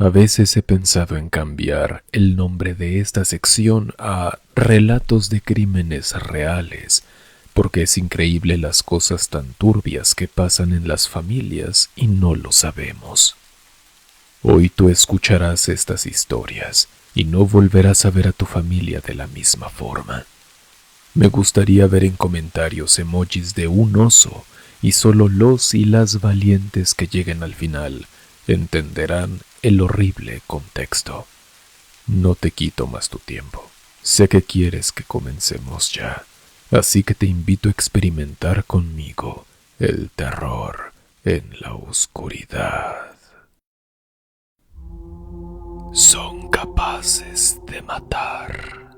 A veces he pensado en cambiar el nombre de esta sección a Relatos de Crímenes Reales, porque es increíble las cosas tan turbias que pasan en las familias y no lo sabemos. Hoy tú escucharás estas historias y no volverás a ver a tu familia de la misma forma. Me gustaría ver en comentarios emojis de un oso y solo los y las valientes que lleguen al final entenderán el horrible contexto. No te quito más tu tiempo. Sé que quieres que comencemos ya, así que te invito a experimentar conmigo el terror en la oscuridad. Son capaces de matar.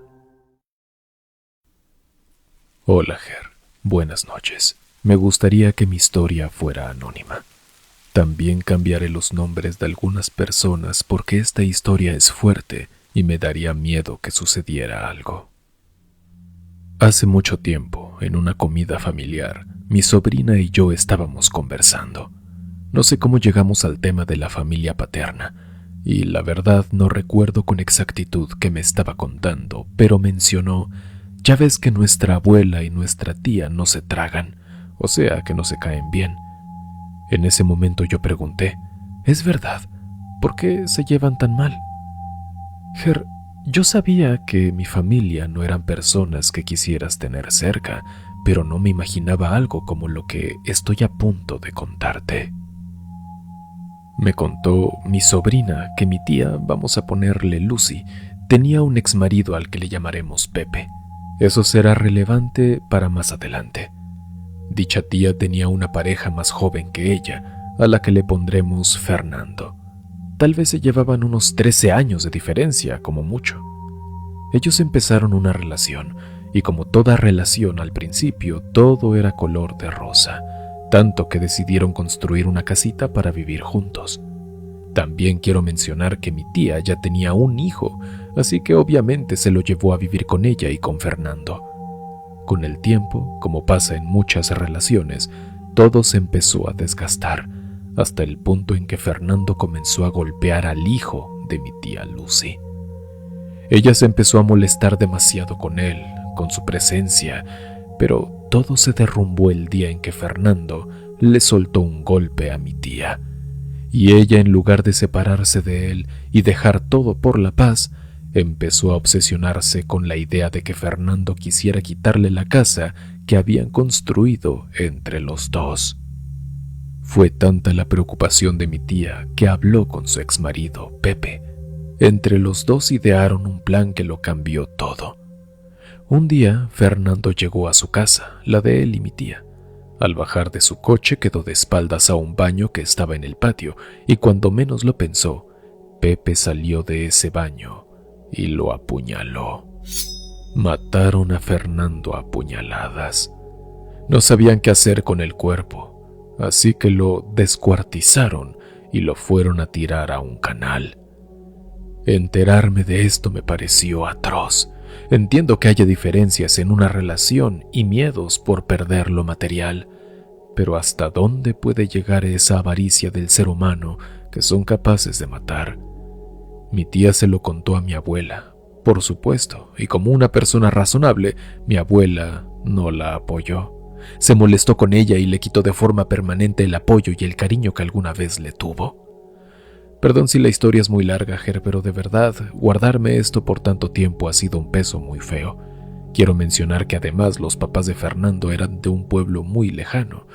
Hola, Ger. Buenas noches. Me gustaría que mi historia fuera anónima. También cambiaré los nombres de algunas personas porque esta historia es fuerte y me daría miedo que sucediera algo. Hace mucho tiempo, en una comida familiar, mi sobrina y yo estábamos conversando. No sé cómo llegamos al tema de la familia paterna, y la verdad no recuerdo con exactitud qué me estaba contando, pero mencionó, ya ves que nuestra abuela y nuestra tía no se tragan, o sea que no se caen bien. En ese momento yo pregunté, ¿es verdad? ¿Por qué se llevan tan mal? Ger, yo sabía que mi familia no eran personas que quisieras tener cerca, pero no me imaginaba algo como lo que estoy a punto de contarte. Me contó mi sobrina que mi tía, vamos a ponerle Lucy, tenía un exmarido al que le llamaremos Pepe. Eso será relevante para más adelante. Dicha tía tenía una pareja más joven que ella, a la que le pondremos Fernando. Tal vez se llevaban unos 13 años de diferencia, como mucho. Ellos empezaron una relación, y como toda relación al principio, todo era color de rosa, tanto que decidieron construir una casita para vivir juntos. También quiero mencionar que mi tía ya tenía un hijo, así que obviamente se lo llevó a vivir con ella y con Fernando. Con el tiempo, como pasa en muchas relaciones, todo se empezó a desgastar, hasta el punto en que Fernando comenzó a golpear al hijo de mi tía Lucy. Ella se empezó a molestar demasiado con él, con su presencia, pero todo se derrumbó el día en que Fernando le soltó un golpe a mi tía. Y ella, en lugar de separarse de él y dejar todo por la paz, empezó a obsesionarse con la idea de que Fernando quisiera quitarle la casa que habían construido entre los dos. Fue tanta la preocupación de mi tía que habló con su exmarido, Pepe. Entre los dos idearon un plan que lo cambió todo. Un día, Fernando llegó a su casa, la de él y mi tía. Al bajar de su coche quedó de espaldas a un baño que estaba en el patio, y cuando menos lo pensó, Pepe salió de ese baño y lo apuñaló. Mataron a Fernando a puñaladas. No sabían qué hacer con el cuerpo, así que lo descuartizaron y lo fueron a tirar a un canal. Enterarme de esto me pareció atroz. Entiendo que haya diferencias en una relación y miedos por perder lo material, pero ¿hasta dónde puede llegar esa avaricia del ser humano que son capaces de matar? Mi tía se lo contó a mi abuela, por supuesto, y como una persona razonable, mi abuela no la apoyó. Se molestó con ella y le quitó de forma permanente el apoyo y el cariño que alguna vez le tuvo. Perdón si la historia es muy larga, Ger, pero de verdad, guardarme esto por tanto tiempo ha sido un peso muy feo. Quiero mencionar que además los papás de Fernando eran de un pueblo muy lejano.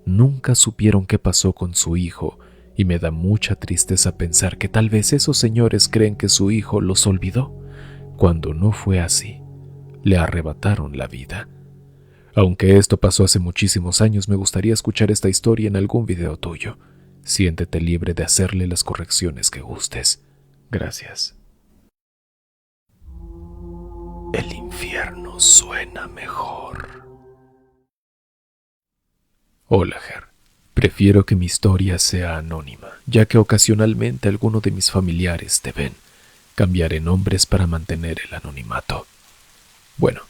Nunca supieron qué pasó con su hijo, y me da mucha tristeza pensar que tal vez esos señores creen que su hijo los olvidó, cuando no fue así. Le arrebataron la vida. Aunque esto pasó hace muchísimos años, me gustaría escuchar esta historia en algún video tuyo. Siéntete libre de hacerle las correcciones que gustes. Gracias. El infierno suena mejor. Hola, Ger. Prefiero que mi historia sea anónima, ya que ocasionalmente algunos de mis familiares te ven. Cambiaré nombres para mantener el anonimato. Bueno,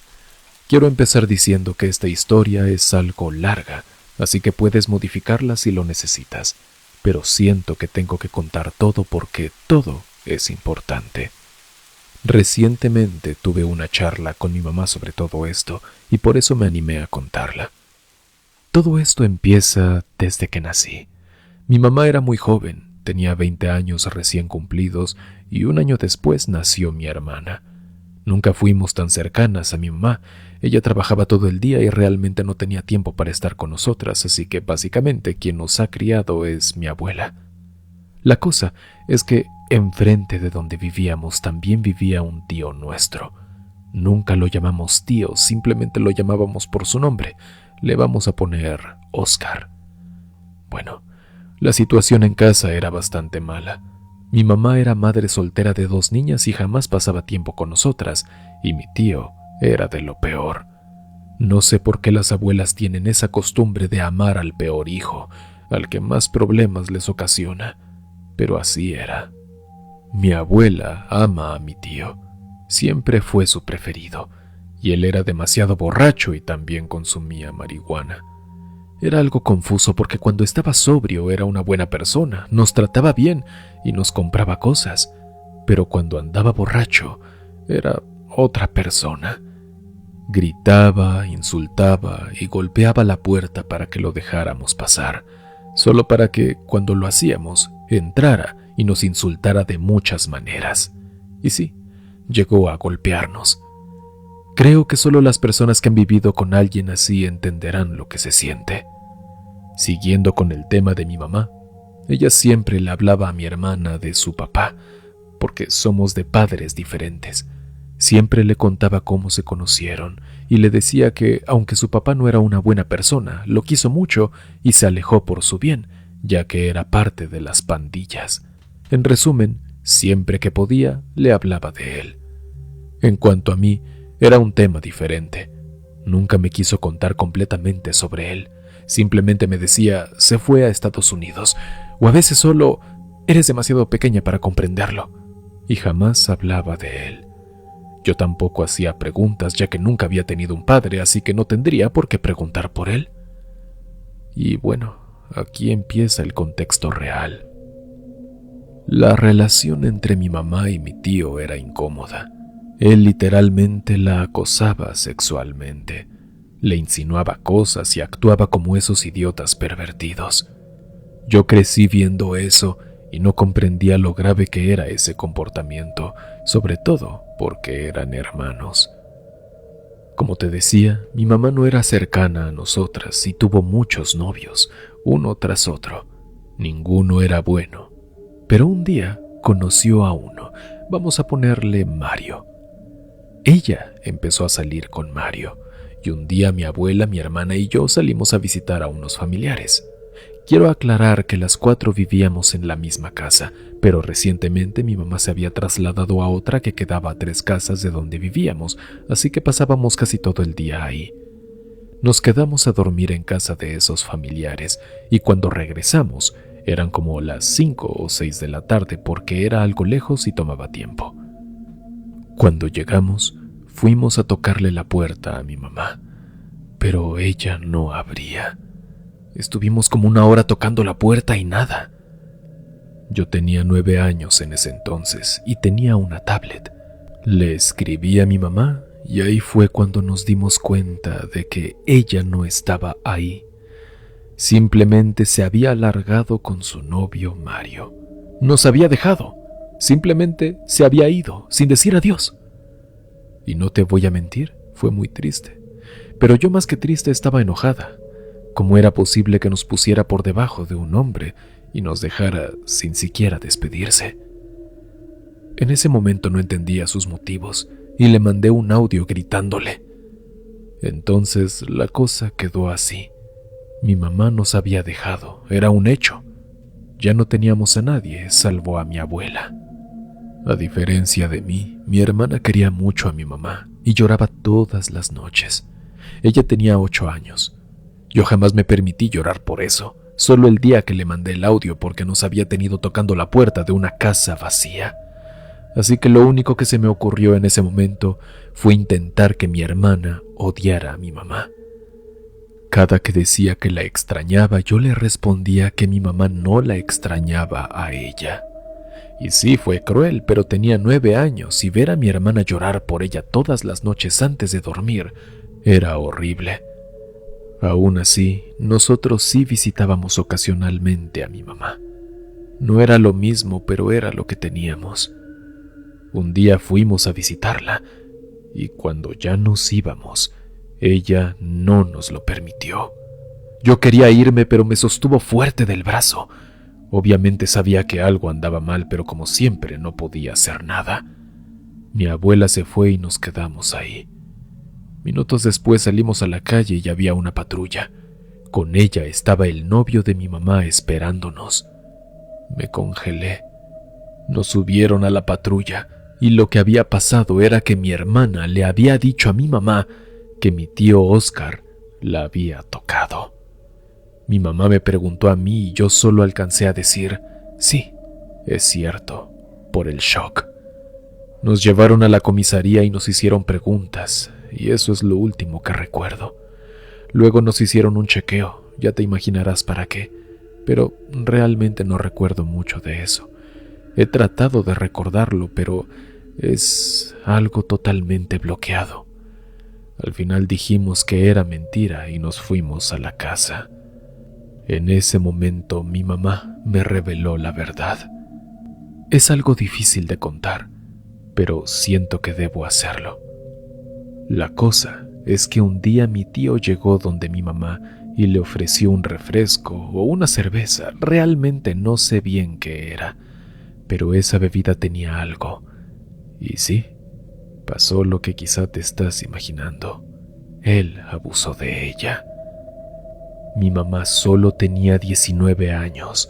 quiero empezar diciendo que esta historia es algo larga, así que puedes modificarla si lo necesitas. pero siento que tengo que contar todo porque todo es importante. Recientemente tuve una charla con mi mamá sobre todo esto y por eso me animé a contarla. Todo esto empieza desde que nací. Mi mamá era muy joven, tenía 20 años recién cumplidos y un año después nació mi hermana. Nunca fuimos tan cercanas a mi mamá. Ella trabajaba todo el día y realmente no tenía tiempo para estar con nosotras, así que básicamente quien nos ha criado es mi abuela. La cosa es que enfrente de donde vivíamos también vivía un tío nuestro. Nunca lo llamamos tío, simplemente lo llamábamos por su nombre. Le vamos a poner Oscar. Bueno, la situación en casa era bastante mala. Mi mamá era madre soltera de 2 niñas y jamás pasaba tiempo con nosotras, y mi tío era de lo peor. No sé por qué las abuelas tienen esa costumbre de amar al peor hijo, al que más problemas les ocasiona, pero así era. Mi abuela ama a mi tío. Siempre fue su preferido, y él era demasiado borracho y también consumía marihuana. Era algo confuso porque cuando estaba sobrio era una buena persona, nos trataba bien y nos compraba cosas, pero cuando andaba borracho era otra persona. Gritaba, insultaba y golpeaba la puerta para que lo dejáramos pasar, solo para que, cuando lo hacíamos, entrara y nos insultara de muchas maneras. Y sí, llegó a golpearnos. Creo que solo las personas que han vivido con alguien así entenderán lo que se siente. Siguiendo con el tema de mi mamá, ella siempre le hablaba a mi hermana de su papá, porque somos de padres diferentes. Siempre le contaba cómo se conocieron y le decía que, aunque su papá no era una buena persona, lo quiso mucho y se alejó por su bien, ya que era parte de las pandillas. En resumen, siempre que podía, le hablaba de él. En cuanto a mí, era un tema diferente. Nunca me quiso contar completamente sobre él. Simplemente me decía, se fue a Estados Unidos, o a veces solo, eres demasiado pequeña para comprenderlo. Y jamás hablaba de él. Yo tampoco hacía preguntas, ya que nunca había tenido un padre, así que no tendría por qué preguntar por él. Y bueno, aquí empieza el contexto real. La relación entre mi mamá y mi tío era incómoda. Él literalmente la acosaba sexualmente. Le insinuaba cosas y actuaba como esos idiotas pervertidos. Yo crecí viendo eso y no comprendía lo grave que era ese comportamiento, sobre todo porque eran hermanos. Como te decía, mi mamá no era cercana a nosotras y tuvo muchos novios, uno tras otro. Ninguno era bueno. Pero un día conoció a uno, vamos a ponerle Mario. Ella empezó a salir con Mario, y un día mi abuela, mi hermana y yo salimos a visitar a unos familiares. Quiero aclarar que las 4 vivíamos en la misma casa, pero recientemente mi mamá se había trasladado a otra que quedaba a 3 casas de donde vivíamos, así que pasábamos casi todo el día ahí. Nos quedamos a dormir en casa de esos familiares, y cuando regresamos, eran como las 5 o 6 de la tarde porque era algo lejos y tomaba tiempo. Cuando llegamos, fuimos a tocarle la puerta a mi mamá, pero ella no abría. Estuvimos como 1 hora tocando la puerta y nada. Yo tenía 9 años en ese entonces y tenía una tablet. Le escribí a mi mamá y ahí fue cuando nos dimos cuenta de que ella no estaba ahí. Simplemente se había alargado con su novio Mario. Nos había dejado. Simplemente se había ido, sin decir adiós. Y no te voy a mentir, fue muy triste. Pero yo más que triste estaba enojada. ¿Cómo era posible que nos pusiera por debajo de un hombre y nos dejara sin siquiera despedirse? En ese momento no entendía sus motivos y le mandé un audio gritándole. Entonces la cosa quedó así. Mi mamá nos había dejado, era un hecho. Ya no teníamos a nadie, salvo a mi abuela. A diferencia de mí, mi hermana quería mucho a mi mamá y lloraba todas las noches. Ella tenía 8 años. Yo jamás me permití llorar por eso, solo el día que le mandé el audio porque nos había tenido tocando la puerta de una casa vacía. Así que lo único que se me ocurrió en ese momento fue intentar que mi hermana odiara a mi mamá. Cada que decía que la extrañaba, yo le respondía que mi mamá no la extrañaba a ella. Y sí, fue cruel, pero tenía 9 años y ver a mi hermana llorar por ella todas las noches antes de dormir era horrible. Aún así, nosotros sí visitábamos ocasionalmente a mi mamá. No era lo mismo, pero era lo que teníamos. Un día fuimos a visitarla y cuando ya nos íbamos, ella no nos lo permitió. Yo quería irme, pero me sostuvo fuerte del brazo. Obviamente sabía que algo andaba mal, pero como siempre no podía hacer nada. Mi abuela se fue y nos quedamos ahí. Minutos después salimos a la calle y había una patrulla. Con ella estaba el novio de mi mamá esperándonos. Me congelé. Nos subieron a la patrulla y lo que había pasado era que mi hermana le había dicho a mi mamá que mi tío Oscar la había tocado. Mi mamá me preguntó a mí y yo solo alcancé a decir, sí, es cierto, por el shock. Nos llevaron a la comisaría y nos hicieron preguntas, y eso es lo último que recuerdo. Luego nos hicieron un chequeo, ya te imaginarás para qué, pero realmente no recuerdo mucho de eso. He tratado de recordarlo, pero es algo totalmente bloqueado. Al final dijimos que era mentira y nos fuimos a la casa. En ese momento mi mamá me reveló la verdad. Es algo difícil de contar, pero siento que debo hacerlo. La cosa es que un día mi tío llegó donde mi mamá y le ofreció un refresco o una cerveza, realmente no sé bien qué era, pero esa bebida tenía algo. Y sí, pasó lo que quizá te estás imaginando. Él abusó de ella. Mi mamá solo tenía 19 años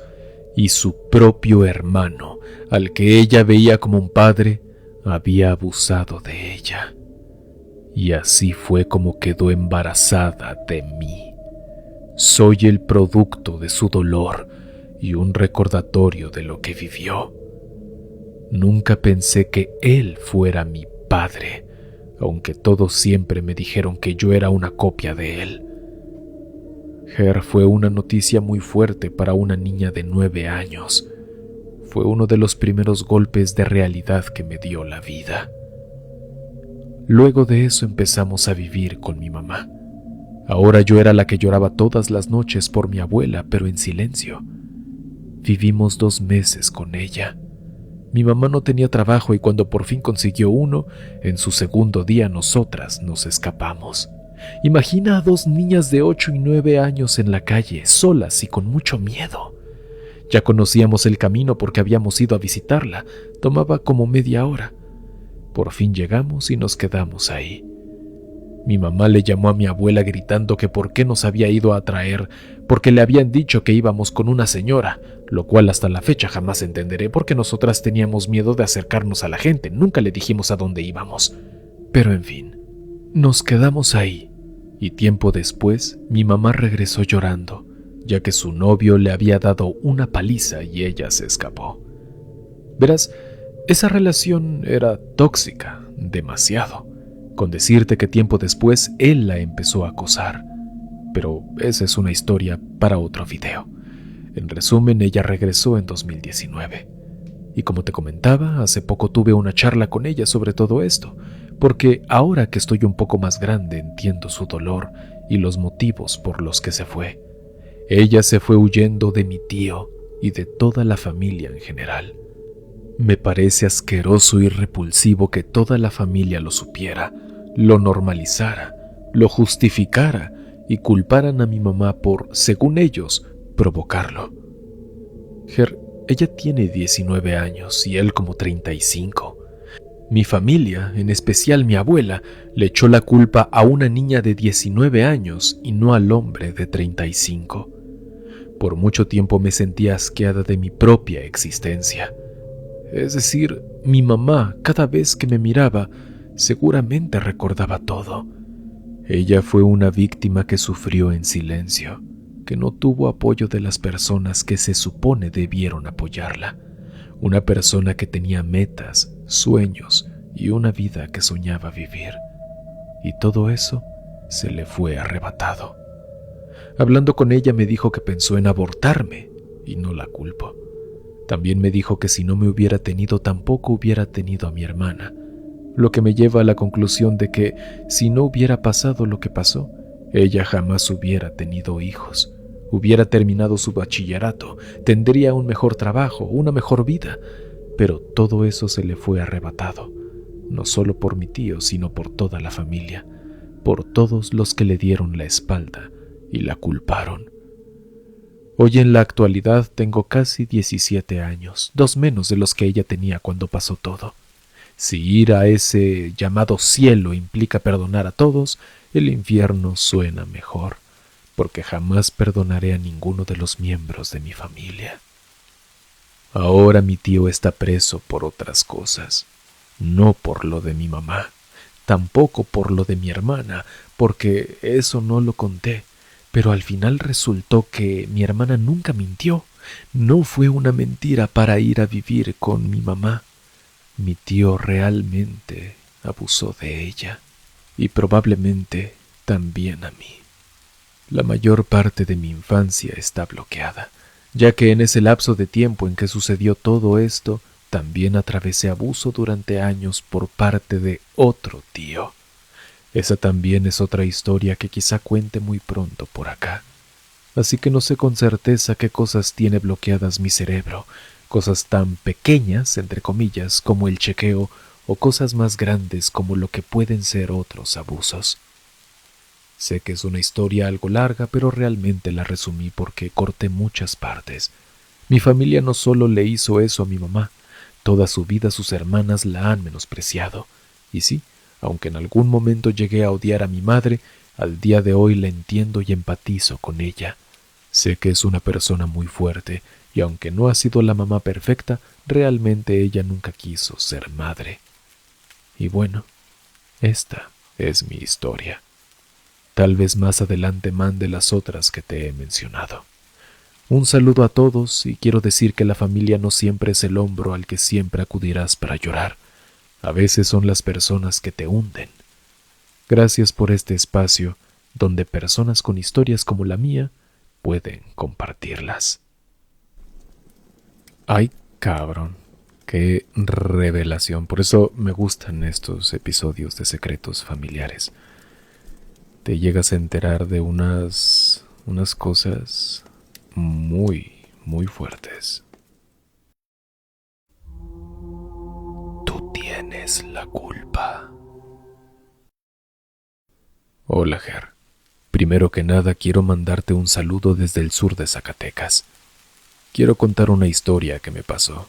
y su propio hermano, al que ella veía como un padre, había abusado de ella. Y así fue como quedó embarazada de mí. Soy el producto de su dolor y un recordatorio de lo que vivió. Nunca pensé que él fuera mi padre, aunque todos siempre me dijeron que yo era una copia de él. Ger fue una noticia muy fuerte para una niña de 9 años. Fue uno de los primeros golpes de realidad que me dio la vida. Luego de eso empezamos a vivir con mi mamá. Ahora yo era la que lloraba todas las noches por mi abuela, pero en silencio. Vivimos 2 meses con ella. Mi mamá no tenía trabajo y cuando por fin consiguió uno, en su segundo día nosotras nos escapamos. Imagina a 2 niñas de 8 y 9 años en la calle, solas y con mucho miedo. Ya conocíamos el camino porque habíamos ido a visitarla. Tomaba como media hora. Por fin llegamos y nos quedamos ahí. Mi mamá le llamó a mi abuela gritando que por qué nos había ido a traer, porque le habían dicho que íbamos con una señora, lo cual hasta la fecha jamás entenderé porque nosotras teníamos miedo de acercarnos a la gente, nunca le dijimos a dónde íbamos. Pero en fin, nos quedamos ahí. Y tiempo después, mi mamá regresó llorando, ya que su novio le había dado una paliza y ella se escapó. Verás, esa relación era tóxica, demasiado, con decirte que tiempo después él la empezó a acosar. Pero esa es una historia para otro video. En resumen, ella regresó en 2019. Y como te comentaba, hace poco tuve una charla con ella sobre todo esto, porque ahora que estoy un poco más grande entiendo su dolor y los motivos por los que se fue. Ella se fue huyendo de mi tío y de toda la familia en general. Me parece asqueroso y repulsivo que toda la familia lo supiera, lo normalizara, lo justificara y culparan a mi mamá por, según ellos, provocarlo. Ella tiene 19 años y él como 35. Mi familia, en especial mi abuela, le echó la culpa a una niña de 19 años y no al hombre de 35. Por mucho tiempo me sentía asqueada de mi propia existencia. Es decir, mi mamá, cada vez que me miraba, seguramente recordaba todo. Ella fue una víctima que sufrió en silencio, que no tuvo apoyo de las personas que se supone debieron apoyarla. Una persona que tenía metas, sueños y una vida que soñaba vivir. Y todo eso se le fue arrebatado. Hablando con ella me dijo que pensó en abortarme, y no la culpo. También me dijo que si no me hubiera tenido, tampoco hubiera tenido a mi hermana, lo que me lleva a la conclusión de que si no hubiera pasado lo que pasó, ella jamás hubiera tenido hijos, hubiera terminado su bachillerato, tendría un mejor trabajo, una mejor vida, pero todo eso se le fue arrebatado, no solo por mi tío, sino por toda la familia, por todos los que le dieron la espalda y la culparon. Hoy en la actualidad tengo casi 17 años, 2 menos de los que ella tenía cuando pasó todo. Si ir a ese llamado cielo implica perdonar a todos, el infierno suena mejor, porque jamás perdonaré a ninguno de los miembros de mi familia. Ahora mi tío está preso por otras cosas, no por lo de mi mamá, tampoco por lo de mi hermana, porque eso no lo conté, pero al final resultó que mi hermana nunca mintió, no fue una mentira para ir a vivir con mi mamá. Mi tío realmente abusó de ella, y probablemente también a mí. La mayor parte de mi infancia está bloqueada, ya que en ese lapso de tiempo en que sucedió todo esto, también atravesé abuso durante años por parte de otro tío. Esa también es otra historia que quizá cuente muy pronto por acá. Así que no sé con certeza qué cosas tiene bloqueadas mi cerebro, cosas tan pequeñas, entre comillas, como el chequeo, o cosas más grandes como lo que pueden ser otros abusos. Sé que es una historia algo larga, pero realmente la resumí porque corté muchas partes. Mi familia no solo le hizo eso a mi mamá, toda su vida sus hermanas la han menospreciado. Y sí, aunque en algún momento llegué a odiar a mi madre, al día de hoy la entiendo y empatizo con ella. Sé que es una persona muy fuerte, y aunque no ha sido la mamá perfecta, realmente ella nunca quiso ser madre. Y bueno, esta es mi historia. Tal vez más adelante mande las otras que te he mencionado. Un saludo a todos, y quiero decir que la familia no siempre es el hombro al que siempre acudirás para llorar. A veces son las personas que te hunden. Gracias por este espacio donde personas con historias como la mía pueden compartirlas. Ay, cabrón, qué revelación. Por eso me gustan estos episodios de secretos familiares. Te llegas a enterar de unas cosas muy, muy fuertes. Tú tienes la culpa. Hola, Ger. Primero que nada quiero mandarte un saludo desde el sur de Zacatecas. Quiero contar una historia que me pasó.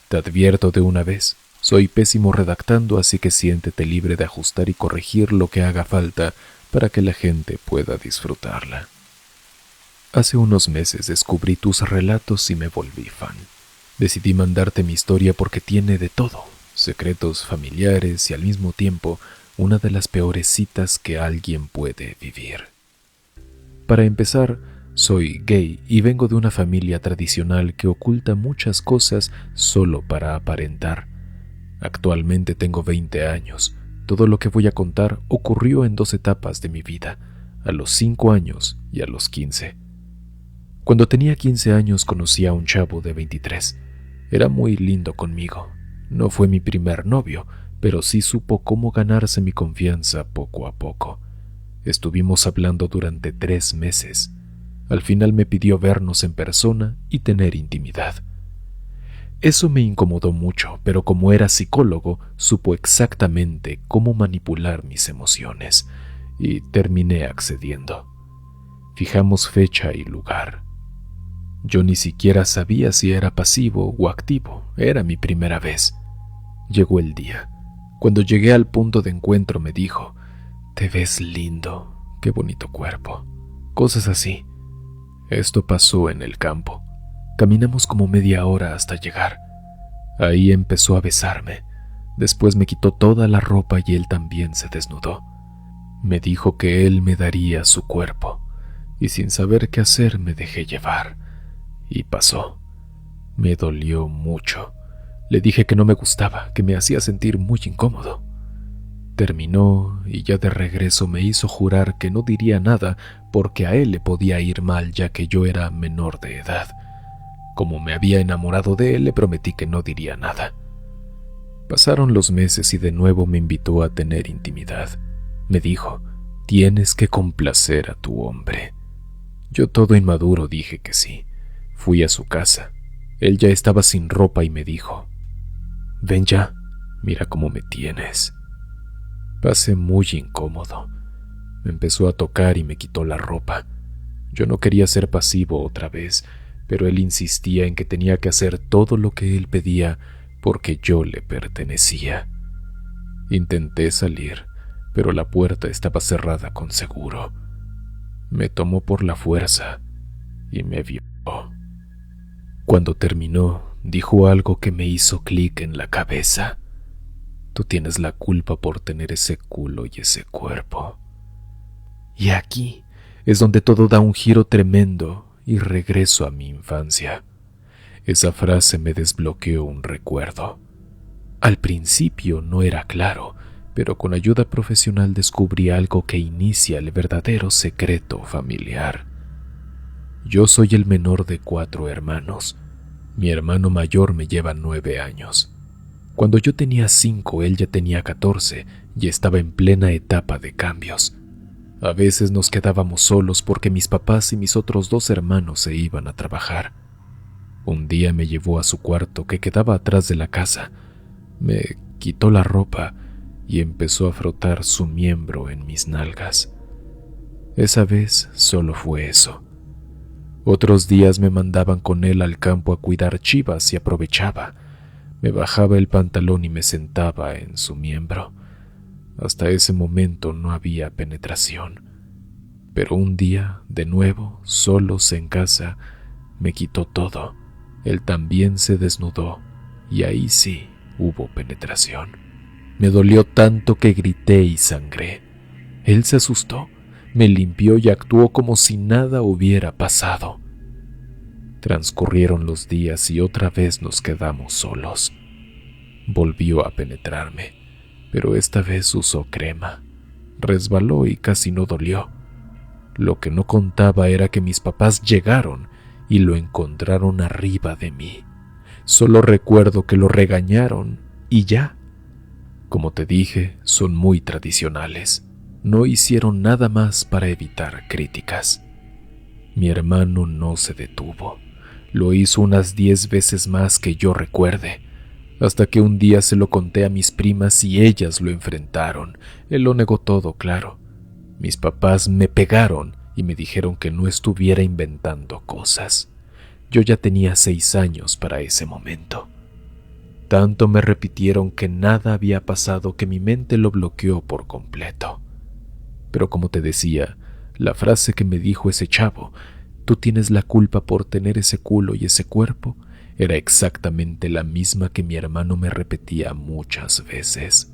Te advierto de una vez, soy pésimo redactando, así que siéntete libre de ajustar y corregir lo que haga falta para que la gente pueda disfrutarla. Hace unos meses descubrí tus relatos y me volví fan. Decidí mandarte mi historia porque tiene de todo, secretos familiares y al mismo tiempo una de las peores citas que alguien puede vivir. Para empezar, soy gay y vengo de una familia tradicional que oculta muchas cosas solo para aparentar. Actualmente tengo 20 años. Todo lo que voy a contar ocurrió en 2 etapas de mi vida, a los 5 años y a los 15. Cuando tenía 15 años conocí a un chavo de 23. Era muy lindo conmigo. No fue mi primer novio, pero sí supo cómo ganarse mi confianza poco a poco. Estuvimos hablando durante 3 meses. Al final me pidió vernos en persona y tener intimidad. Eso me incomodó mucho, pero como era psicólogo, supo exactamente cómo manipular mis emociones, y terminé accediendo. Fijamos fecha y lugar. Yo ni siquiera sabía si era pasivo o activo, era mi primera vez. Llegó el día. Cuando llegué al punto de encuentro me dijo: «Te ves lindo, qué bonito cuerpo». Cosas así. Esto pasó en el campo. Caminamos como media hora hasta llegar. Ahí empezó a besarme. Después me quitó toda la ropa y él también se desnudó. Me dijo que él me daría su cuerpo, y sin saber qué hacer me dejé llevar. Y pasó. Me dolió mucho. Le dije que no me gustaba, que me hacía sentir muy incómodo. Terminó y ya de regreso me hizo jurar que no diría nada porque a él le podía ir mal ya que yo era menor de edad. Como me había enamorado de él, le prometí que no diría nada. Pasaron los meses y de nuevo me invitó a tener intimidad. Me dijo, tienes que complacer a tu hombre. Yo todo inmaduro dije que sí. Fui a su casa. Él ya estaba sin ropa y me dijo, ven ya, mira cómo me tienes. Pasé muy incómodo. Me empezó a tocar y me quitó la ropa. Yo no quería ser pasivo otra vez, pero él insistía en que tenía que hacer todo lo que él pedía porque yo le pertenecía. Intenté salir, pero la puerta estaba cerrada con seguro. Me tomó por la fuerza y me violó. Cuando terminó, dijo algo que me hizo clic en la cabeza. Tú tienes la culpa por tener ese culo y ese cuerpo. Y aquí es donde todo da un giro tremendo y regreso a mi infancia. Esa frase me desbloqueó un recuerdo. Al principio no era claro, pero con ayuda profesional descubrí algo que inicia el verdadero secreto familiar. Yo soy el menor de 4 hermanos. Mi hermano mayor me lleva 9 años. Cuando yo tenía 5, él ya tenía 14 y estaba en plena etapa de cambios. A veces nos quedábamos solos porque mis papás y mis otros 2 hermanos se iban a trabajar. Un día me llevó a su cuarto que quedaba atrás de la casa. Me quitó la ropa y empezó a frotar su miembro en mis nalgas. Esa vez solo fue eso. Otros días me mandaban con él al campo a cuidar chivas y aprovechaba. Me bajaba el pantalón y me sentaba en su miembro. Hasta ese momento no había penetración. Pero un día, de nuevo, solos en casa, me quitó todo. Él también se desnudó, y ahí sí hubo penetración. Me dolió tanto que grité y sangré. Él se asustó, me limpió y actuó como si nada hubiera pasado. Transcurrieron los días y otra vez nos quedamos solos. Volvió a penetrarme, pero esta vez usó crema. Resbaló y casi no dolió. Lo que no contaba era que mis papás llegaron y lo encontraron arriba de mí. Solo recuerdo que lo regañaron y ya. Como te dije, son muy tradicionales. No hicieron nada más para evitar críticas. Mi hermano no se detuvo. Lo hizo unas 10 veces más que yo recuerde, hasta que un día se lo conté a mis primas y ellas lo enfrentaron. Él lo negó todo, claro. Mis papás me pegaron y me dijeron que no estuviera inventando cosas. Yo ya tenía 6 años para ese momento. Tanto me repitieron que nada había pasado que mi mente lo bloqueó por completo. Pero como te decía, la frase que me dijo ese chavo, tú tienes la culpa por tener ese culo y ese cuerpo, era exactamente la misma que mi hermano me repetía muchas veces.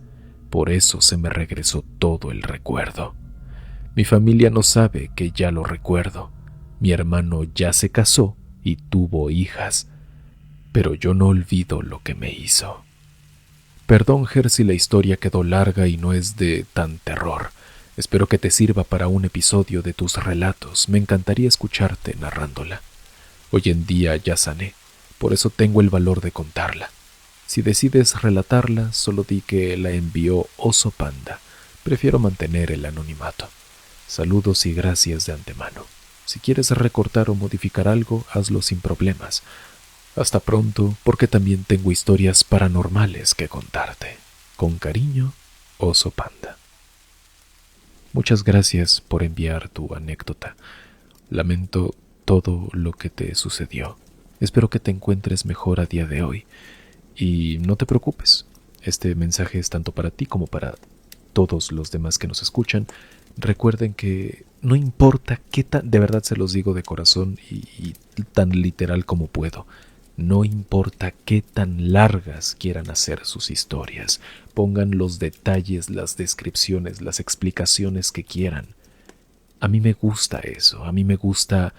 Por eso se me regresó todo el recuerdo. Mi familia no sabe que ya lo recuerdo. Mi hermano ya se casó y tuvo hijas, pero yo no olvido lo que me hizo. Perdón, Ger, si la historia quedó larga y no es de tan terror. Espero que te sirva para un episodio de tus relatos. Me encantaría escucharte narrándola. Hoy en día ya sané, por eso tengo el valor de contarla. Si decides relatarla, solo di que la envió Oso Panda. Prefiero mantener el anonimato. Saludos y gracias de antemano. Si quieres recortar o modificar algo, hazlo sin problemas. Hasta pronto, porque también tengo historias paranormales que contarte. Con cariño, Oso Panda. Muchas gracias por enviar tu anécdota. Lamento todo lo que te sucedió. Espero que te encuentres mejor a día de hoy. Y no te preocupes, este mensaje es tanto para ti como para todos los demás que nos escuchan. Recuerden que no importa qué tan, de verdad se los digo de corazón y tan literal como puedo, no importa qué tan largas quieran hacer sus historias, pongan los detalles, las descripciones, las explicaciones que quieran. A mí me gusta eso, a mí me gusta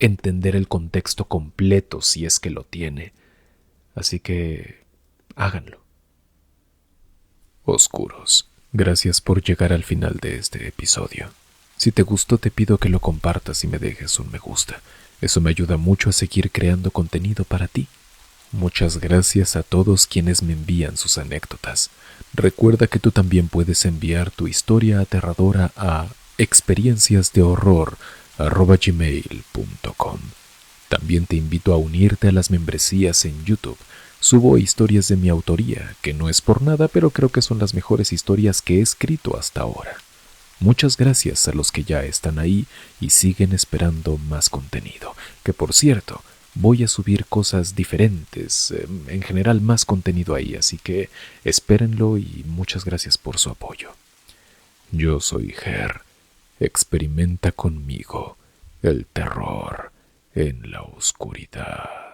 entender el contexto completo si es que lo tiene. Así que háganlo. Oscuros. Gracias por llegar al final de este episodio. Si te gustó, te pido que lo compartas y me dejes un me gusta. Eso me ayuda mucho a seguir creando contenido para ti. Muchas gracias a todos quienes me envían sus anécdotas. Recuerda que tú también puedes enviar tu historia aterradora a experienciasdehorror@gmail.com. También te invito a unirte a las membresías en YouTube. Subo historias de mi autoría, que no es por nada, pero creo que son las mejores historias que he escrito hasta ahora. Muchas gracias a los que ya están ahí y siguen esperando más contenido, que por cierto, voy a subir cosas diferentes, en general más contenido ahí, así que espérenlo y muchas gracias por su apoyo. Yo soy Ger. Experimenta conmigo el terror en la oscuridad.